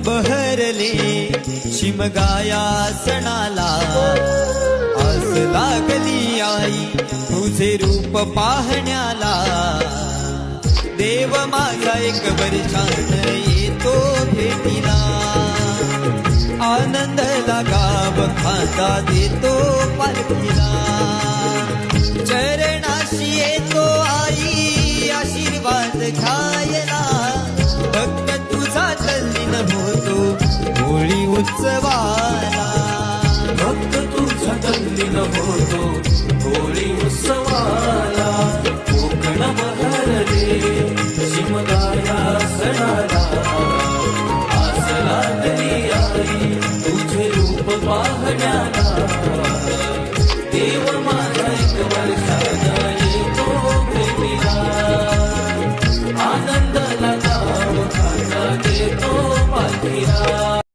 बहरले शिमगाया सणाला आस लागली आई तुझे रूप पाहण्याला देव माझा एक वर्षान येतो भेटीला आनंद गाव खांदा देतो पालखीला चरणाशी येतो आई आशीर्वाद घ्यायला भक्त तुझा तल्लीन होतो होळी उत्सवाला भक्त तुझा तल्लीन होतो होळी उत्सवाला कोकण बहरले शिमगाया सणाला आस लागली आई तुझे रूप पाहण्याला देव